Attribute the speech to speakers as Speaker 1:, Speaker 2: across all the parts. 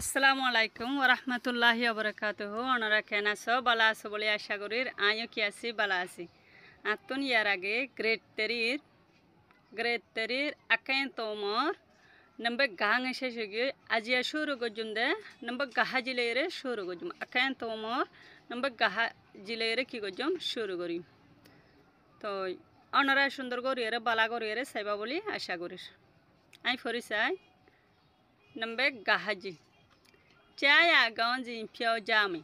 Speaker 1: আসসালামু আলাইকুম ওরহমতুল্লাহি ওবরাকাতুহু ওনারা কেন আছো বালা আছো বলে আশা করি আমিও কি আছি বালা আছি আতুন ইয়ার আগে গ্রেড তেরির আকেন তোমর নম্বর গাং এসে গিয়ে আজিয়া শুরু গজুম দে নম্বর গাহা জিলেরে শুরু গজুম আকেন তোমর নম্বর গাহা জিলেরে কি গজুম শুরু করি তো ওনারা সুন্দর করিয়ে বালা করিয়ে সাইবা বলি আশা করি আমি ফরি চাই নম্বর গাহাজি Chaya gaunji piao jami.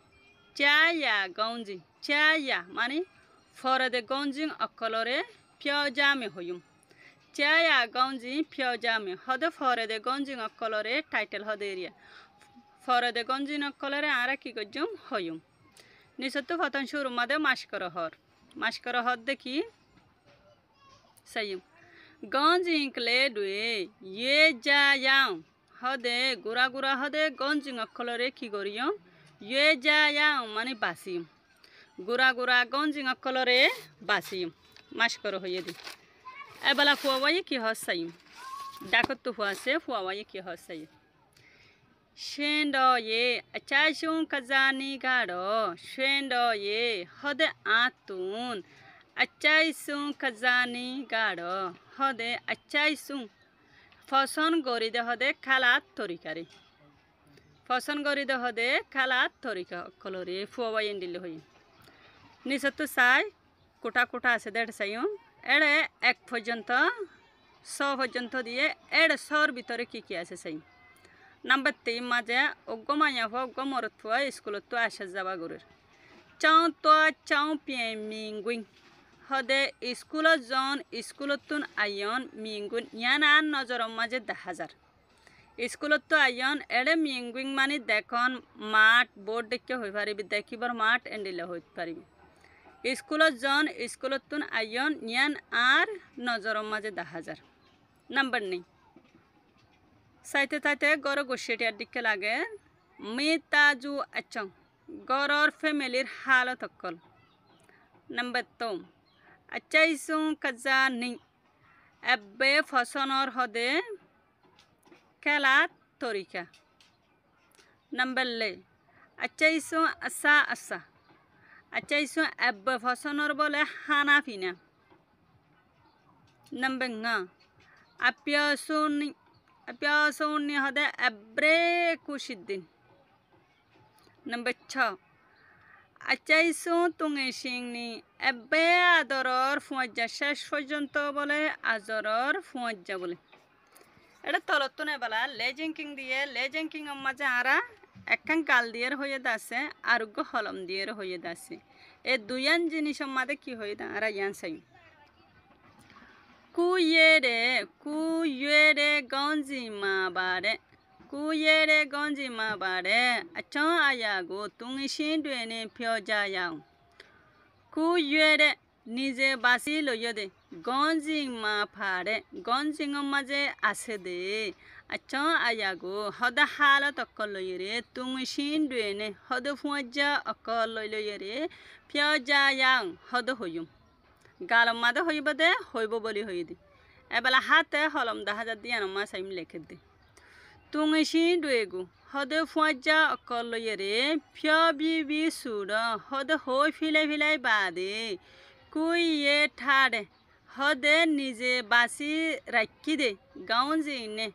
Speaker 1: Chaya gaunji. Chaya mani for the gaunjing a colore piao jami hoyum. Chaya gaunji piao jami. Hode for the gaunjing a colore title hoderia. For the gaunjing a colore araki gojum hoyum. Nisatu fatan shuru made mashkara hor. Mashkara hod de ki sayum. Gaunjing kledwe ye jayam. হদে গুড়া গুড়া হদে গঞ্জিং অক্ষলরে কি করিও ইয়ে যায়াও মানে বাসিম গুড়া গুড়া গঞ্জিং অক্ষলরে বাসিম মাস করো হইয়ে দি এবেলা ফুয়াবাই কি হসাইম ডাকত তো ফুয়াছে ফুয়াবাই কি হসাই সেন্ড ইয়ে চাইসুং কাজানি গাড়ো সেন্ড ইয়ে হদে আতুন আচাইসুং কাজানি গাড়ো হদে আচাইসুং ফসন গরিদে হদে খালাত তরিকারে ফসন গরিদে হদে খালাত তরিকা কলরে ফুয়াবাই এন্ডিলে হই নিচতো চাই কোটা কোটা আছে দেড় চাইও এড়ে এক পর্যন্ত পর্যন্ত দিয়ে এড়ে সর ভিতরে কি কি আছে চাই নাম্বার 3 মাঝে অগ্গমাইয়া অগ্গমরতুয়া স্কুলত তো আসা যাবা গরের চাও তো চাও পিয়ে মিঙ্গুইং হদে স্কুলত জন স্কুলতুন আয়ন মিঙ্গুন ইয়ান আন নজরম মাঝে 10,000 স্কুলত তো আয়ন এড়ে মিঙ্গুইং মানে দেখুন মাঠ বোর্ড দেখে হয়ে পারিবি দেখিবার মাঠ এন্ডিলে হইতে পারিবি স্কুলত জন স্কুলতুন আয়ন ইয়ান আর নজরম মাঝে 10,000 নাম্বার নেই সাইতে তাইতে গড় গোসেটিয়ার দিকে লাগে মিতাজু আচং গড়র ফ্যামিলির হালত অকল নাম্বার 3 আচাইসুং কাজানি এব্বে ফসনর হদে খেলাত তরিকা নাম্বার লে আচাইসুং আসা আসা আচাইসুং এব্বে ফসনর বলে হানা ফিনা নাম্বার nga আপিয়াসুনি হদে এব্রে কুশিদ্দিন নাম্বার 6 আচাইসু তুঙে সিংনি এবে আদরর ফুঁজা শেষ পর্যন্ত বলে আজরর ফুঁজা বলে এটা তলতো নেবেলা লেজিংকিং দিয়ে লেজিংকিং মাঝে আরা একখান গাল দিয়ে হয়ে দাসে আরোগ্য হলম দিয়ে হয়ে দাসে এই দুইয়ান জিনিস মাঝে কি হয়ে দা আরা ইয়ান চাই কুয়েরে গঞ্জি মা বারে কুয়েরে গঞ্জি মা বারে আচ্ছা আয়াগো তুমি সিঁড়ে ফিও যাও কুয়েরে নিজে বাসি লইয় দে গঞ্জিং মা ফাড়ে গঞ্জিং মাঝে আছে দে আচ্ছা আয়াগো হদা হালত অকল লইয়ে রে তুমি সিঁড়ে হদ ফুঁজা অকল লইয়ে রে ফিও যাও হদ হইম গালম মাদে হইব দে হইব বলি হই দে এবেলা হাতে হলম 10,000 দিয়ে আনমা সাইম লেখে দে তুমি সিঁড়েগু হদে ফুঁজা অকল লইয়ে রে ফিও বি সুর হদে হই ফিলাই বাদে কুইয়ে ঠাড়ে হদে নিজে বাসি রাখি দে গঞ্জিনে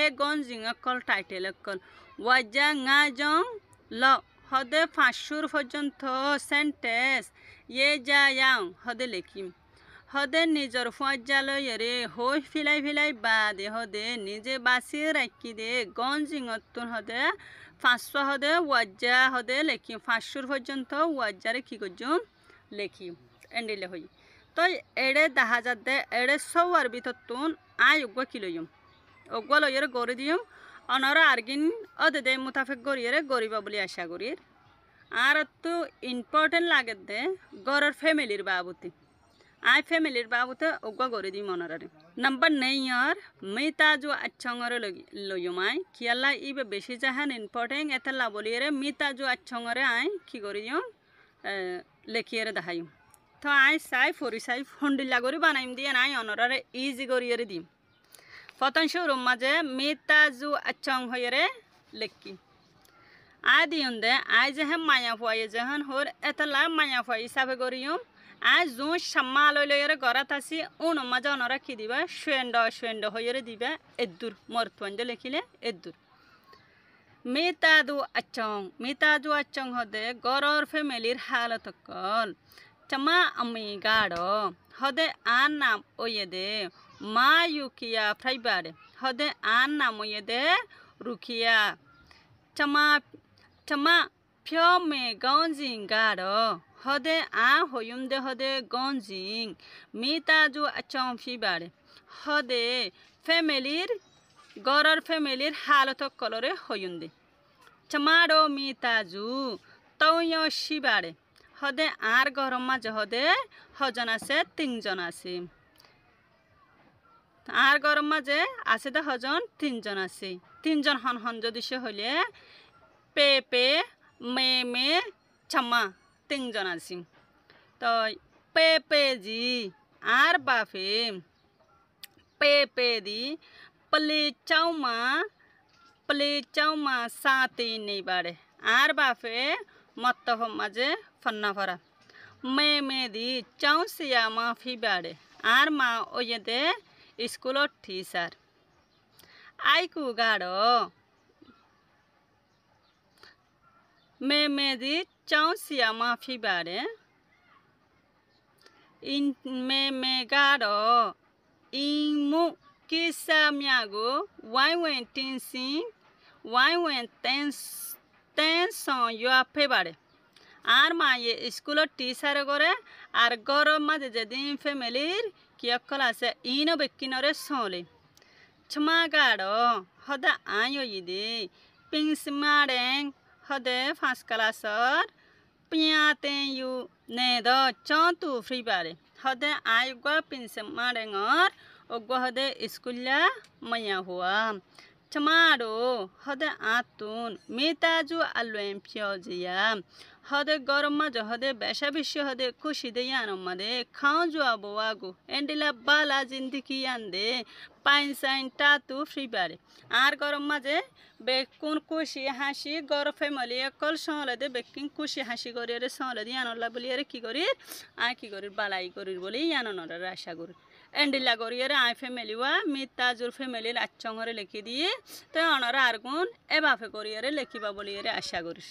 Speaker 1: এ গঞ্জিং অকল টাইটেল অকল ওয়াজা ngা জং ল হদে 500 পর্যন্ত সেন্টেন্স ইয়ে যায়াং হদে লেখিম হদে নিজর ফুঁজা লইয়ে রে হই ফিলাই বাদে হদে নিজে বাসি রাখি দে গঞ্জিং অতুন হদে 500 হদে ওয়াজা হদে লেখিম 500 পর্যন্ত ওয়াজারে কি করজুম লেখিম এন্ডিলে হই তো এড়ে 10,000 দে এড়ে সবার ভিতর তুন আই উগ্গ কি লইম উগ্গ লইয়ের গড়ি দিম অনরা আরগিন অদে দে মুতাফেক গড়িয়ে গড়িবা বলে আশা করি আর তো ইম্পর্টেন্ট লাগে দে গড়ের ফ্যামিলির বাবুতে আই ফ্যামিলির বাবুতে উগ্গ গড়ি দিম অনরারে নাম্বার নেই আর মিতাজু আচ্ছংরে লইমাই কিয়ালা ইবে বেশি জাহান ইম্পর্টেন্ট এতলা বলিয়ে মিতাজু আচ্ছংরে আই কি করি লেখিয়ে দেখাইম তো আই চাই ফরি চাই ফন্ডিল্লা করে বানাইম দিয়ে নাই অনরারে ইজি করিয়ে দিম ফতন শুরুম মাঝে মিতাজু আচ্ছং হয়ে লেখি আই দিউন দে আই যে হে মায়া ফুয়াই যেহন হর এতলা মায়া ফুয়াই হিসাবে করিম আই জো সাম্মা লই লইরে গরাত আসি উন মাজা অনরা কি দিবা শুয়েন্ড হইরে দিবা এদ্দুর মরতুয়ান লিখিলে এদ্দুর মিতাদু আচং হদে গরর ফ্যামিলির হালত কল চমা আমি গাড়ো হদে আন নাম ওয়ে দে মা ইউকিয়া ফ্রাইবারে হদে আন নাম ওয়ে দে রুকিয়া চমা ফিও মে গঞ্জিং গাড়ো হদে আ হইম দে হদে গঞ্জিং মিতাদু আচং ফিবারে হদে ফ্যামিলির গরর ফ্যামিলির হালত কলরে হইন্দে চমাড়ো মিতাজু তৌয় শিবারে হদে আর গরম মাঝে হদে হজন আছে 3 জন আছে আর গরম মাঝে আছে দে হজন 3 জন আছে 3 জন হন হন যদি সে হইলে পে মে চমা 3 জন আছে তো পে জি আর বাফে পে দি প্লে চাউমা সাথে নেই বাড়ে আর বাফে মত মাঝে ফন্না ফরা মে দি চাউসিয়া মাফি বাড়ে আর মা ওয়ে দে স্কুলত টিচার আইকু গাড়ো মে দি চাউসিয়া মাফি বাড়ে মে গাড়ো ইমু Kisa miago, why when tension you are pebare. আর মা স্কুলত টিচার করে আর গরম মাঝে যেদিন ফ্যামিলির কি অকল আছে ইনো বেকিনরে চলে ছমা গাড়ো হদে আই দে পিংস মারেং হদে 5 ক্লাসর পিয়াতে ইউ নে দ চন্তু ফ্রি বারে হদে আই গো পিংস মারেংর ওগো হদে স্কুল্লা মায়া হুয়া চমাড়ো হদে আতুন মিতাজু আলুয়েম পিওজিয়া হদে গরম মাঝে হদে বেশা বেশি হদে খুশি দে ইয়ানো মাদে খাও জুয়া বোয়াগু এন্ডিলা বালা জিন্দিগি আন্দে পাইন সাইন টাতু ফ্রি বারে আর গরম মাঝে বেকুন খুশি হাসি গর ফ্যামিলি কল সহলে দে বেকিং খুশি হাসি করিরে সহলে দিয়ে আনলা বলি আরে কি করি আর কি করি বালাই করির বলি ইয়ানোর আশা করি এন্ডিলা করিরে আই ফ্যামিলি ওয়া মিতাজুর ফ্যামিলির আচংরে লিখি দিয়ে তো অনরা আরগুন এবাফে করিরে লিখিবা বলিরে আশা করিস